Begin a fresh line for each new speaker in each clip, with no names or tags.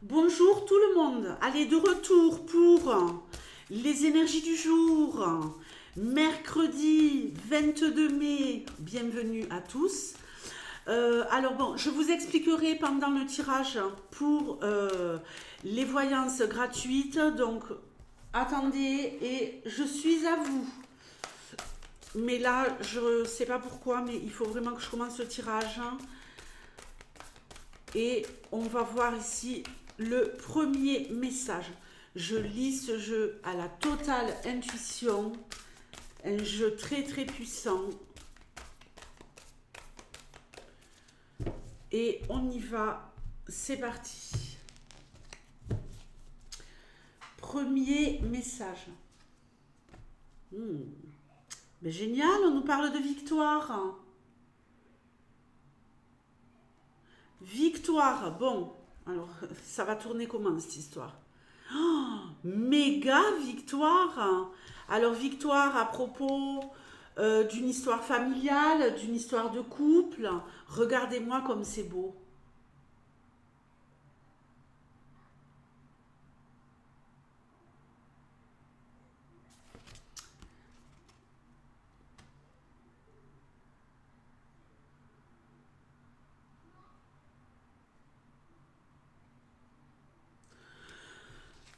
Bonjour tout le monde, allez de retour pour les énergies du jour, mercredi 22 mai, bienvenue à tous. Alors bon, je vous expliquerai pendant le tirage pour les voyances gratuites, donc attendez et je suis à vous. Mais là, je ne sais pas pourquoi, mais il faut vraiment que je commence le tirage. Et on va voir ici le premier message. Je lis ce jeu à la totale intuition. Un jeu très très puissant. Et on y va. C'est parti. Premier message. Mais génial, on nous parle de victoire. Victoire, bon, alors ça va tourner comment cette histoire? Oh, méga victoire. Alors victoire à propos d'une histoire familiale, d'une histoire de couple. Regardez-moi comme c'est beau.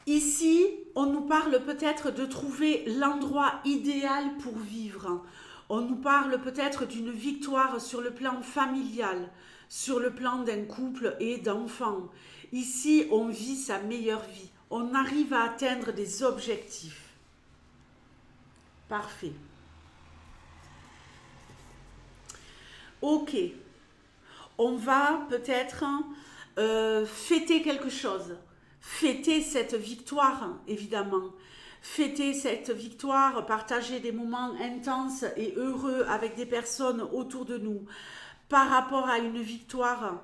Ici, on nous parle peut-être de trouver l'endroit idéal pour vivre. On nous parle peut-être d'une victoire sur le plan familial, sur le plan d'un couple et d'enfants. Ici, on vit sa meilleure vie. On arrive à atteindre des objectifs. Parfait. Ok. On va peut-être fêter quelque chose. Fêter cette victoire, évidemment. Fêter cette victoire, partager des moments intenses et heureux avec des personnes autour de nous par rapport à une victoire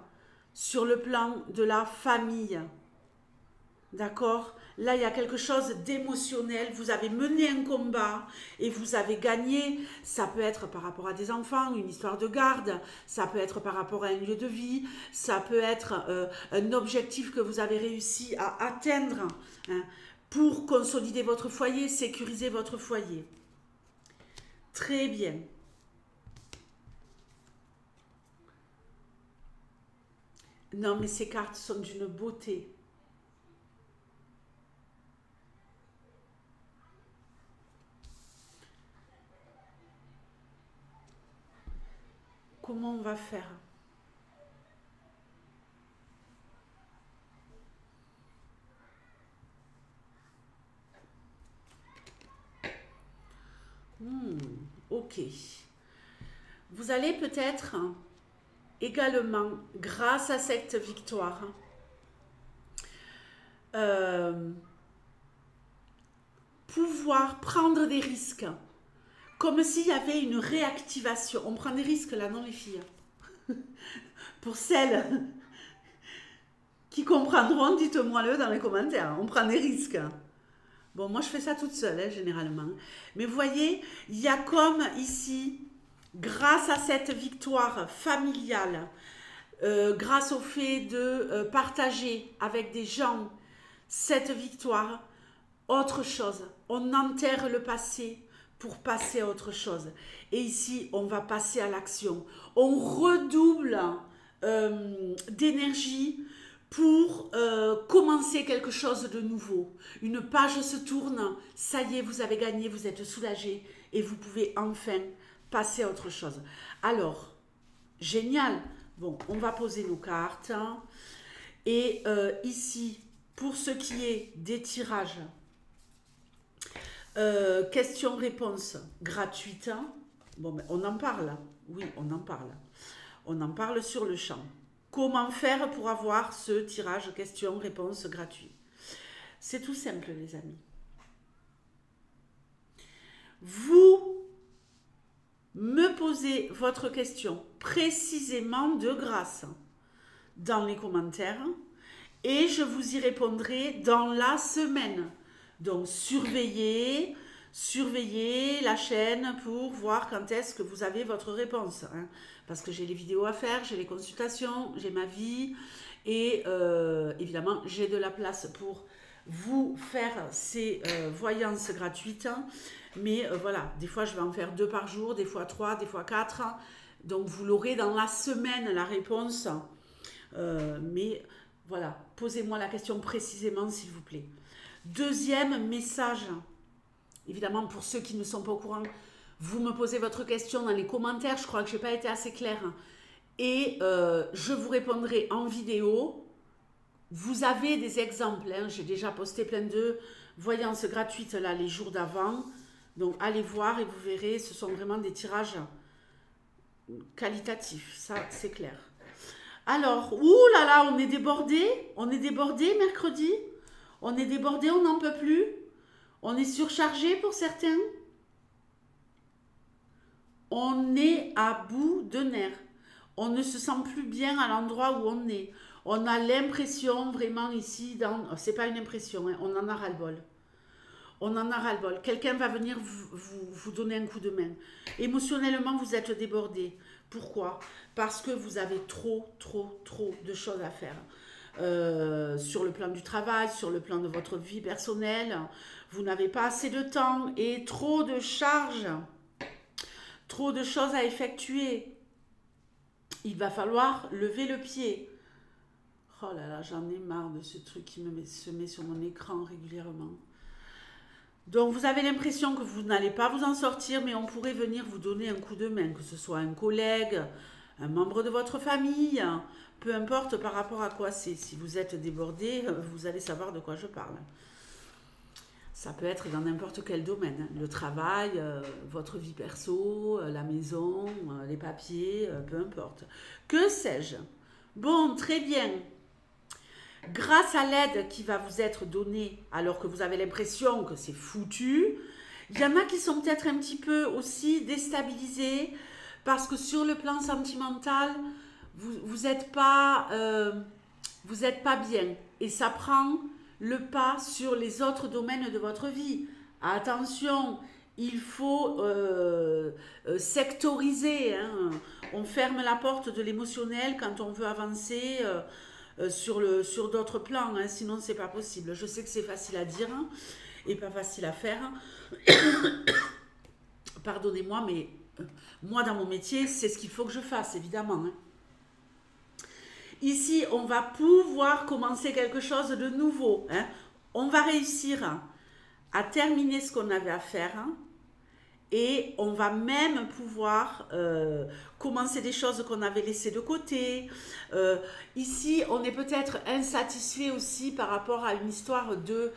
sur le plan de la famille. D'accord? Là, il y a quelque chose d'émotionnel. Vous avez mené un combat et vous avez gagné. Ça peut être par rapport à des enfants, une histoire de garde. Ça peut être par rapport à un lieu de vie. Ça peut être un objectif que vous avez réussi à atteindre, hein, pour consolider votre foyer, sécuriser votre foyer. Très bien. Non, mais ces cartes sont d'une beauté. Comment on va faire? Ok. Vous allez peut-être également, grâce à cette victoire, pouvoir prendre des risques. Comme s'il y avait une réactivation. On prend des risques là, non les filles? Pour celles qui comprendront, dites-moi-le dans les commentaires. On prend des risques. Bon, moi je fais ça toute seule, hein, généralement. Mais vous voyez, il y a comme ici, grâce à cette victoire familiale, grâce au fait de partager avec des gens cette victoire, autre chose. On enterre le passé pour passer à autre chose. Et ici, on va passer à l'action. On redouble d'énergie pour commencer quelque chose de nouveau. Une page se tourne, ça y est, vous avez gagné, vous êtes soulagé et vous pouvez enfin passer à autre chose. Alors, génial. Bon, on va poser nos cartes. Et ici, pour ce qui est des tirages, questions-réponses gratuites. Bon, ben, on en parle. Oui, on en parle. On en parle sur le champ. Comment faire pour avoir ce tirage questions-réponses gratuit? C'est tout simple, les amis. Vous me posez votre question précisément de grâce dans les commentaires et je vous y répondrai dans la semaine. Donc surveillez la chaîne pour voir quand est-ce que vous avez votre réponse, hein. Parce que j'ai les vidéos à faire, j'ai les consultations, j'ai ma vie Et évidemment, j'ai de la place pour vous faire ces voyances gratuites. Mais voilà, des fois, je vais en faire 2 par jour, des fois 3, des fois 4. Donc, vous l'aurez dans la semaine, la réponse. Mais voilà, posez-moi la question précisément, s'il vous plaît. Deuxième message, évidemment, pour ceux qui ne sont pas au courant, vous me posez votre question dans les commentaires. Je crois que je n'ai pas été assez claire. Et je vous répondrai en vidéo. Vous avez des exemples. Hein. J'ai déjà posté plein de voyances gratuites là, les jours d'avant. Donc, allez voir et vous verrez, ce sont vraiment des tirages qualitatifs. Ça, c'est clair. Alors, ouh là là, on est débordé. On est débordé mercredi. On est débordé, on n'en peut plus. On est surchargé pour certains. On est à bout de nerfs. On ne se sent plus bien à l'endroit où on est. On a l'impression vraiment ici, c'est pas une impression, hein, on en a ras-le-bol. On en a ras-le-bol. Quelqu'un va venir vous donner un coup de main. Émotionnellement, vous êtes débordé. Pourquoi? Parce que vous avez trop de choses à faire. Sur le plan du travail, sur le plan de votre vie personnelle. Vous n'avez pas assez de temps et trop de charges. Trop de choses à effectuer. Il va falloir lever le pied. Oh là là, j'en ai marre de ce truc qui se met sur mon écran régulièrement. Donc, vous avez l'impression que vous n'allez pas vous en sortir, mais on pourrait venir vous donner un coup de main, que ce soit un collègue, un membre de votre famille, peu importe par rapport à quoi c'est. Si vous êtes débordé, vous allez savoir de quoi je parle. Ça peut être dans n'importe quel domaine. Le travail, votre vie perso, la maison, les papiers, peu importe. Que sais-je? Bon, très bien. Grâce à l'aide qui va vous être donnée, alors que vous avez l'impression que c'est foutu, il y en a qui sont peut-être un petit peu aussi déstabilisés parce que sur le plan sentimental, vous n'êtes pas bien. Et ça prend le pas sur les autres domaines de votre vie. Attention, il faut sectoriser. Hein. On ferme la porte de l'émotionnel quand on veut avancer sur d'autres plans. Hein. Sinon, c'est pas possible. Je sais que c'est facile à dire hein, et pas facile à faire. Pardonnez-moi, mais moi, dans mon métier, c'est ce qu'il faut que je fasse, évidemment. Hein. Ici, on va pouvoir commencer quelque chose de nouveau. Hein. On va réussir à terminer ce qu'on avait à faire. Hein, et on va même pouvoir commencer des choses qu'on avait laissées de côté. Ici, on est peut-être insatisfait aussi par rapport à une histoire de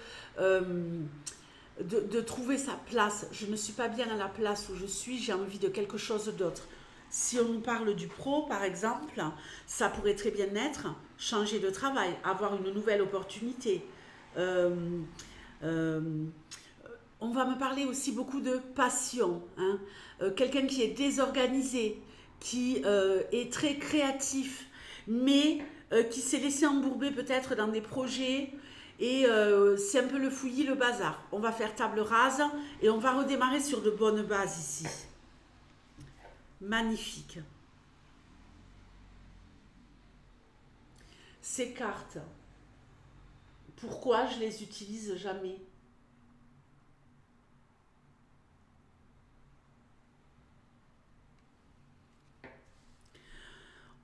trouver sa place. Je ne suis pas bien à la place où je suis, j'ai envie de quelque chose d'autre. Si on nous parle du pro, par exemple, ça pourrait très bien être changer de travail, avoir une nouvelle opportunité. On va me parler aussi beaucoup de passion. Hein. Quelqu'un qui est désorganisé, qui est très créatif, mais qui s'est laissé embourber peut-être dans des projets et c'est un peu le fouillis, le bazar. On va faire table rase et on va redémarrer sur de bonnes bases ici. Magnifique. Ces cartes, pourquoi je les utilise jamais?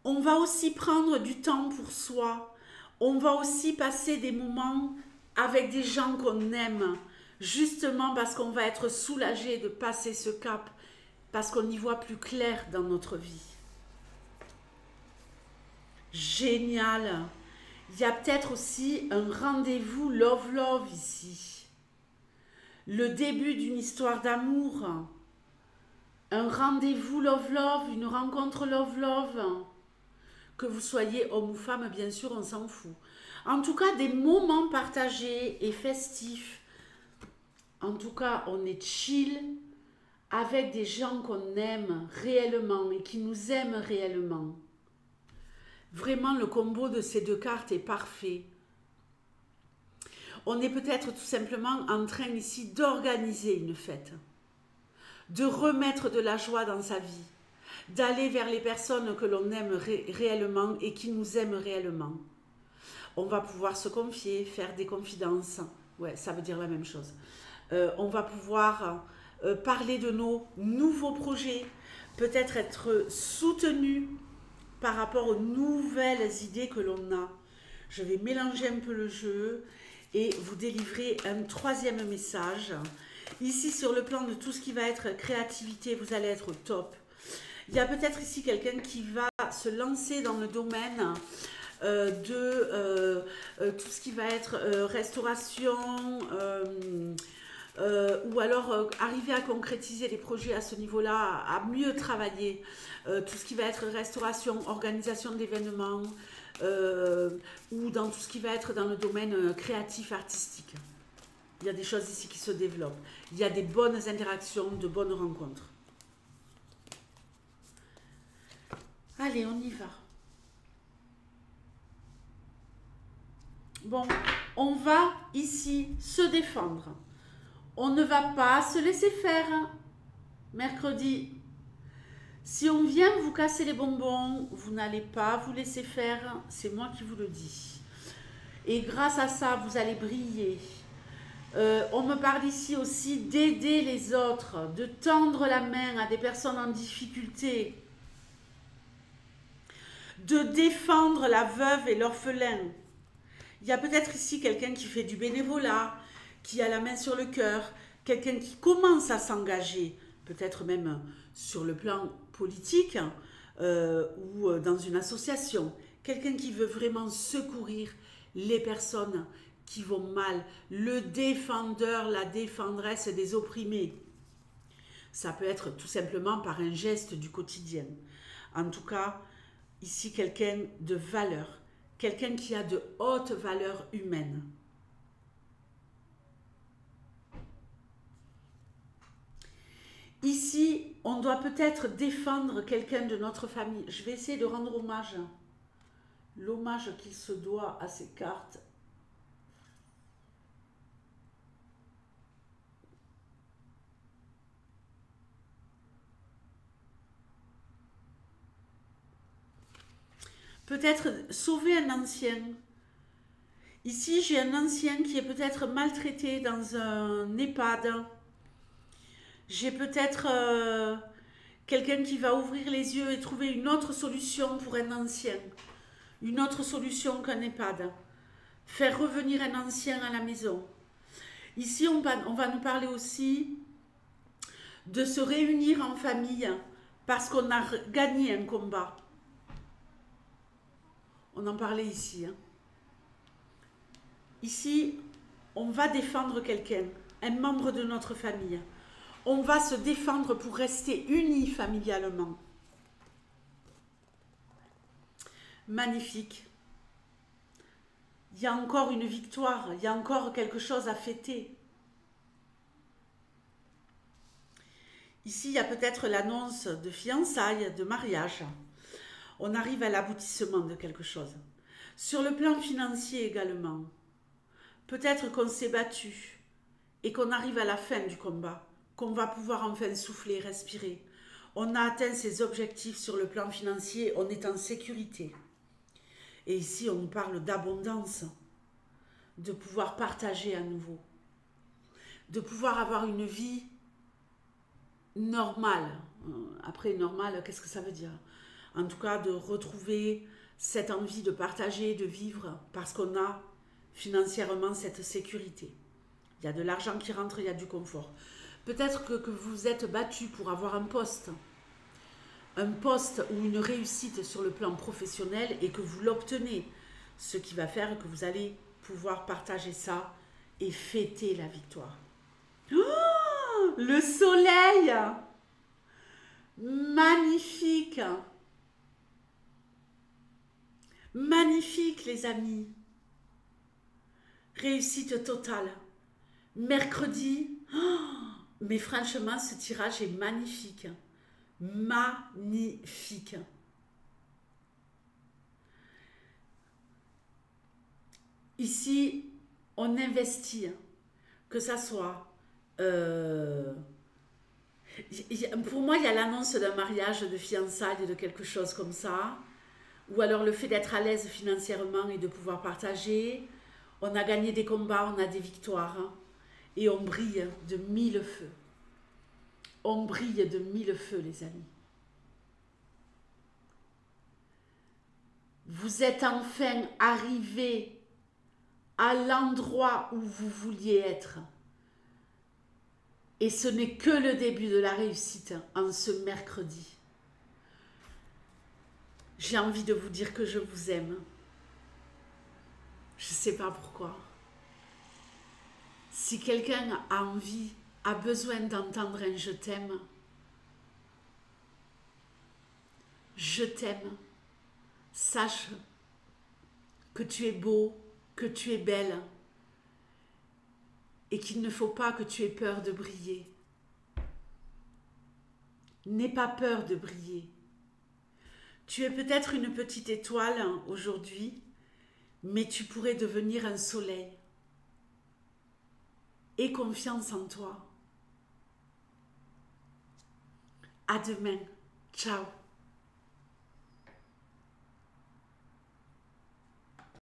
On va aussi prendre du temps pour soi. On va aussi passer des moments avec des gens qu'on aime, justement parce qu'on va être soulagé de passer ce cap, parce qu'on y voit plus clair dans notre vie. Génial. Il y a peut-être aussi un rendez-vous love-love ici. Le début d'une histoire d'amour. Un rendez-vous love-love, une rencontre love-love. Que vous soyez homme ou femme, bien sûr, on s'en fout. En tout cas, des moments partagés et festifs. En tout cas, on est chill avec des gens qu'on aime réellement et qui nous aiment réellement. Vraiment, le combo de ces deux cartes est parfait. On est peut-être tout simplement en train ici d'organiser une fête, de remettre de la joie dans sa vie, d'aller vers les personnes que l'on aime réellement et qui nous aiment réellement. On va pouvoir se confier, faire des confidences. Ouais, ça veut dire la même chose. On va pouvoir parler de nos nouveaux projets, peut-être être soutenu par rapport aux nouvelles idées que l'on a. Je vais mélanger un peu le jeu et vous délivrer un troisième message. Ici, sur le plan de tout ce qui va être créativité, vous allez être au top. Il y a peut-être ici quelqu'un qui va se lancer dans le domaine de tout ce qui va être restauration ou alors arriver à concrétiser les projets à ce niveau-là, à mieux travailler tout ce qui va être restauration, organisation d'événements ou dans tout ce qui va être dans le domaine créatif, artistique. Il y a des choses ici qui se développent. Il y a des bonnes interactions, de bonnes rencontres. Allez, on y va. Bon, on va ici se défendre. On ne va pas se laisser faire. Mercredi, si on vient vous casser les bonbons, vous n'allez pas vous laisser faire. C'est moi qui vous le dis. Et grâce à ça, vous allez briller. On me parle ici aussi d'aider les autres, de tendre la main à des personnes en difficulté, de défendre la veuve et l'orphelin. Il y a peut-être ici quelqu'un qui fait du bénévolat, qui a la main sur le cœur, quelqu'un qui commence à s'engager, peut-être même sur le plan politique ou dans une association, quelqu'un qui veut vraiment secourir les personnes qui vont mal, le défendeur, la défendresse des opprimés. Ça peut être tout simplement par un geste du quotidien. En tout cas, ici quelqu'un de valeur, quelqu'un qui a de hautes valeurs humaines. Ici, on doit peut-être défendre quelqu'un de notre famille. Je vais essayer de rendre hommage, l'hommage qu'il se doit à ces cartes. Peut-être sauver un ancien. Ici, j'ai un ancien qui est peut-être maltraité dans un EHPAD. J'ai peut-être quelqu'un qui va ouvrir les yeux et trouver une autre solution pour un ancien. Une autre solution qu'un EHPAD. Faire revenir un ancien à la maison. Ici, on va nous parler aussi de se réunir en famille parce qu'on a gagné un combat. On en parlait ici. Hein. Ici, on va défendre quelqu'un, un membre de notre famille. On va se défendre pour rester unis familialement. Magnifique. Il y a encore une victoire, il y a encore quelque chose à fêter. Ici, il y a peut-être l'annonce de fiançailles, de mariage. On arrive à l'aboutissement de quelque chose. Sur le plan financier également, peut-être qu'on s'est battu et qu'on arrive à la fin du combat, qu'on va pouvoir enfin souffler, respirer. On a atteint ses objectifs sur le plan financier, on est en sécurité. Et ici, on nous parle d'abondance, de pouvoir partager à nouveau, de pouvoir avoir une vie normale. Après, normale, qu'est-ce que ça veut dire ? En tout cas, de retrouver cette envie de partager, de vivre, parce qu'on a financièrement cette sécurité. Il y a de l'argent qui rentre, il y a du confort. Peut-être que vous êtes battu pour avoir un poste ou une réussite sur le plan professionnel et que vous l'obtenez, ce qui va faire que vous allez pouvoir partager ça et fêter la victoire. Oh, le soleil! Magnifique! Magnifique, les amis. Réussite totale. Mercredi, oh, mais franchement, ce tirage est magnifique. Magnifique. Ici, on investit, que ça soit... pour moi, il y a l'annonce d'un mariage, de fiançailles, de quelque chose comme ça. ou alors le fait d'être à l'aise financièrement et de pouvoir partager. On a gagné des combats, on a des victoires, hein, et on brille de 1000 feux. On brille de 1000 feux, les amis. Vous êtes enfin arrivés à l'endroit où vous vouliez être. Et ce n'est que le début de la réussite en ce mercredi. J'ai envie de vous dire que je vous aime. Je ne sais pas pourquoi. Si quelqu'un a envie, a besoin d'entendre un je t'aime, sache que tu es beau, que tu es belle et qu'il ne faut pas que tu aies peur de briller. N'aie pas peur de briller. Tu es peut-être une petite étoile aujourd'hui, mais tu pourrais devenir un soleil. Aie confiance en toi. À demain. Ciao.